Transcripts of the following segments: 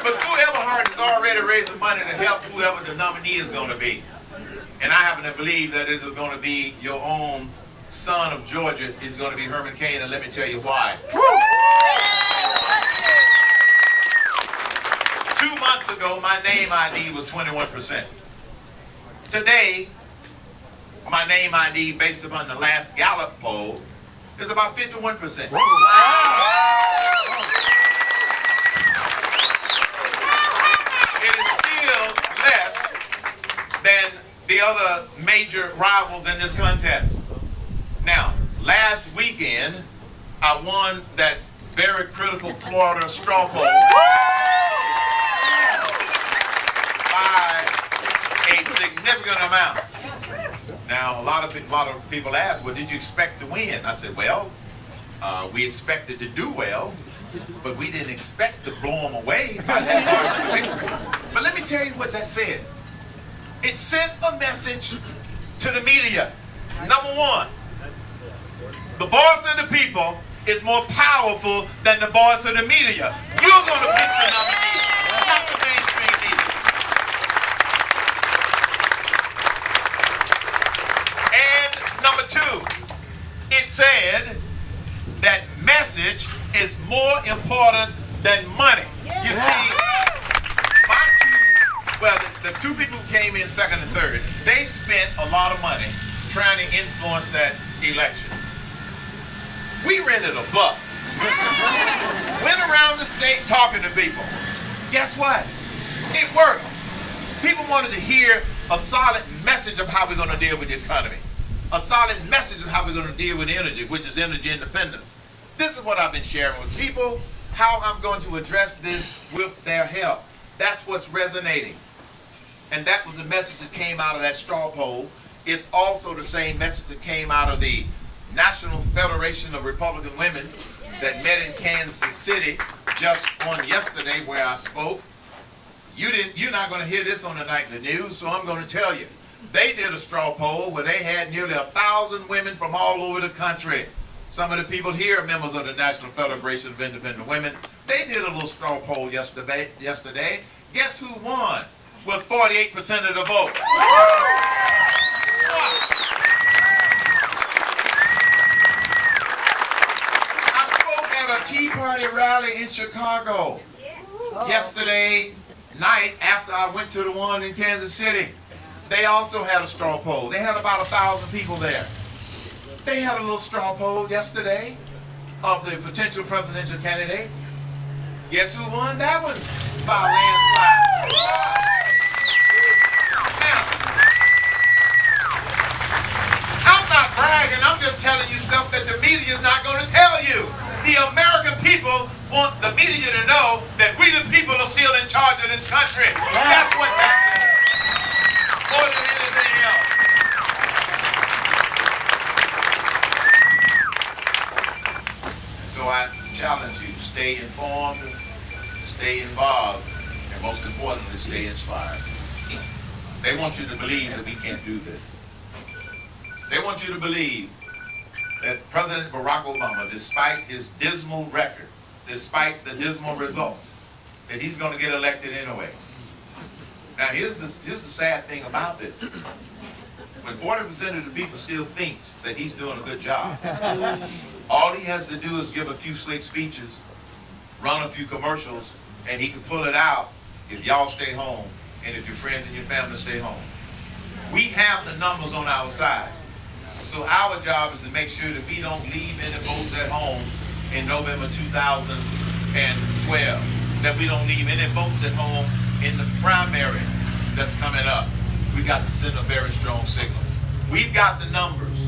But Sue Everhart is already raising money to help whoever the nominee is going to be. And I happen to believe that it is going to be your own son of Georgia is going to be Herman Cain, and let me tell you why. 2 months ago, my name ID was 21%. Today, my name ID, based upon the last Gallup poll, is about 51%. It is still less than the other major rivals in this contest. Now, last weekend, I won that very critical Florida straw poll by a significant amount. Now, a lot of people ask, well, did you expect to win? I said, well, we expected to do well, but we didn't expect to blow them away by that margin of victory. But let me tell you what that said. It sent a message to the media. Number one, the voice of the people is more powerful than the voice of the media. You're going to pick the nominee, not the mainstream media. And number two, it said that message is more important than money. You see, the two people who came in second and third, they spent a lot of money trying to influence that election. We rented a bus, went around the state talking to people. Guess what? It worked. People wanted to hear a solid message of how we're going to deal with the economy, a solid message of how we're going to deal with energy, which is energy independence. This is what I've been sharing with people, how I'm going to address this with their help. That's what's resonating. And that was the message that came out of that straw poll. It's also the same message that came out of the National Federation of Republican Women that met in Kansas City just on yesterday where I spoke. You're not going to hear this on the nightly news, so I'm going to tell you. They did a straw poll where they had nearly 1,000 women from all over the country. Some of the people here are members of the National Federation of Independent Women. They did a little straw poll yesterday. Guess who won with 48% of the vote? I spoke at a Tea Party rally in Chicago yesterday night after I went to the one in Kansas City. They also had a straw poll. They had about 1,000 people there. They had a little straw poll yesterday of the potential presidential candidates. Guess who won that one by a landslide? Now, I'm not bragging. I'm just telling you stuff that the media is not going to tell you. The American people want the media to know that we the people are still in charge of this country. That's what that says. More than anything else. So I challenge you to stay informed, stay involved, and most importantly, stay inspired. They want you to believe that we can't do this. They want you to believe that President Barack Obama, despite his dismal record, despite the dismal results, that he's going to get elected anyway. Now, here's the sad thing about this. When 40% of the people still thinks that he's doing a good job, all he has to do is give a few slick speeches, run a few commercials, and he can pull it out if y'all stay home and if your friends and your family stay home. We have the numbers on our side. So our job is to make sure that we don't leave any votes at home in November 2012. That we don't leave any votes at home in the primary that's coming up. We got to send a very strong signal. We've got the numbers,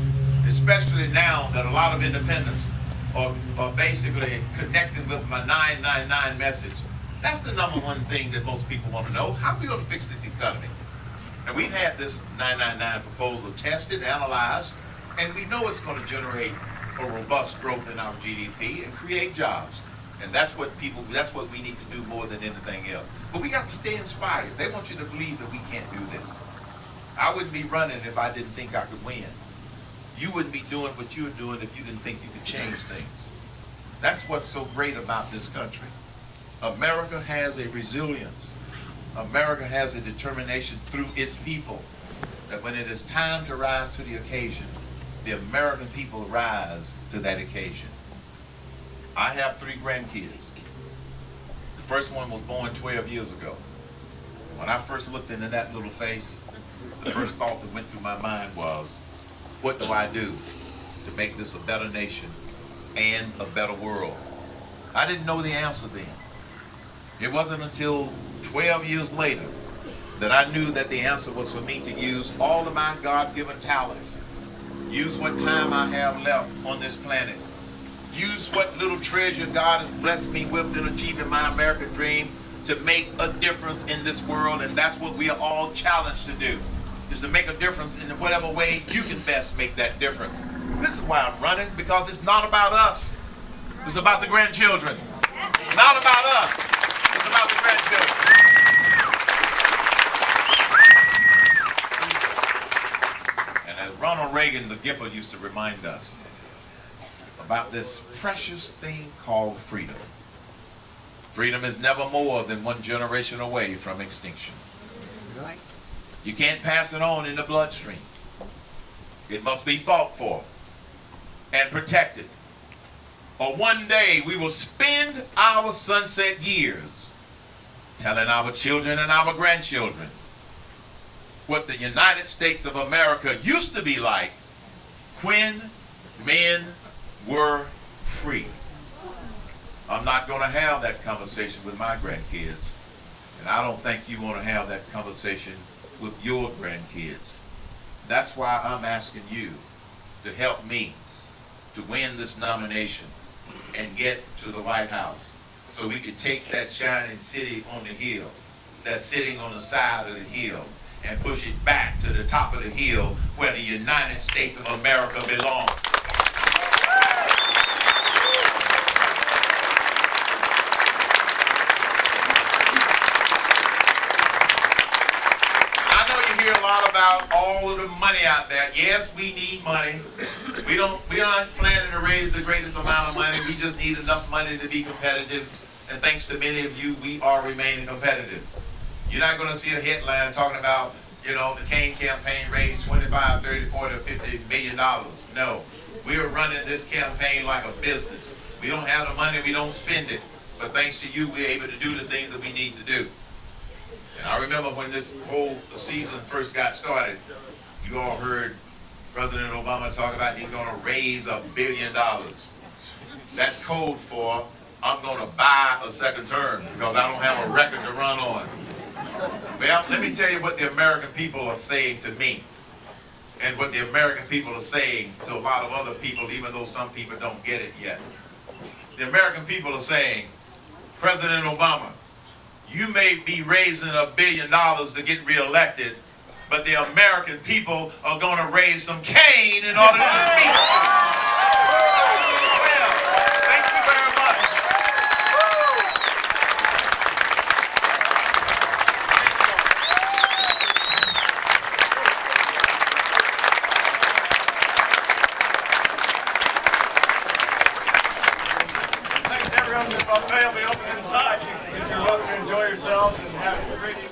especially now that a lot of independents are basically connected with my 999 message. That's the number one thing that most people want to know. How are we going to fix this economy? And we've had this 999 proposal tested, analyzed, and we know it's going to generate a robust growth in our GDP and create jobs. And that's what we need to do more than anything else. But we got to stay inspired. They want you to believe that we can't do this. I wouldn't be running if I didn't think I could win. You wouldn't be doing what you're doing if you didn't think you could change things. That's what's so great about this country. America has a resilience. America has a determination through its people that when it is time to rise to the occasion, the American people rise to that occasion. I have 3 grandkids. The first one was born 12 years ago. When I first looked into that little face, the first thought that went through my mind was, what do I do to make this a better nation and a better world? I didn't know the answer then. It wasn't until 12 years later that I knew that the answer was for me to use all of my God-given talents, use what time I have left on this planet, use what little treasure God has blessed me with in achieving my American dream to make a difference in this world. And that's what we are all challenged to do, is to make a difference in whatever way you can best make that difference. This is why I'm running, because it's not about us. It's about the grandchildren. It's not about us. It's about the grandchildren. And as Ronald Reagan, the Gipper, used to remind us about this precious thing called freedom. Freedom is never more than one generation away from extinction. Right. You can't pass it on in the bloodstream. It must be fought for and protected. Or one day we will spend our sunset years telling our children and our grandchildren what the United States of America used to be like when men were free. I'm not going to have that conversation with my grandkids, and I don't think you want to have that conversation with your grandkids. That's why I'm asking you to help me to win this nomination and get to the White House so we can take that shining city on the hill that's sitting on the side of the hill and push it back to the top of the hill where the United States of America belongs. A lot about all of the money out there. Yes, we need money. We aren't planning to raise the greatest amount of money. We just need enough money to be competitive. And thanks to many of you, we are remaining competitive. You're not going to see a headline talking about, you know, the Cain campaign raised 25, 30, 40, or 50 million dollars. No, we are running this campaign like a business. We don't have the money, we don't spend it. But thanks to you, we're able to do the things that we need to do. And I remember when this whole season first got started, you all heard President Obama talk about he's going to raise $1 billion. That's code for I'm going to buy a second term because I don't have a record to run on. Well, let me tell you what the American people are saying to me and what the American people are saying to a lot of other people, even though some people don't get it yet. The American people are saying, President Obama, you may be raising $1 billion to get reelected, but the American people are going to raise some cane in order to defeat you. Well, thank you very much. Thanks to everyone in the buffet will be open inside. You're welcome to enjoy yourselves and have a great evening.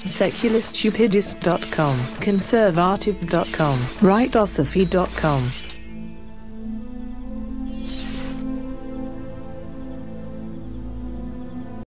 SecularStupidist.com, Conservative.com, RightOsophy.com.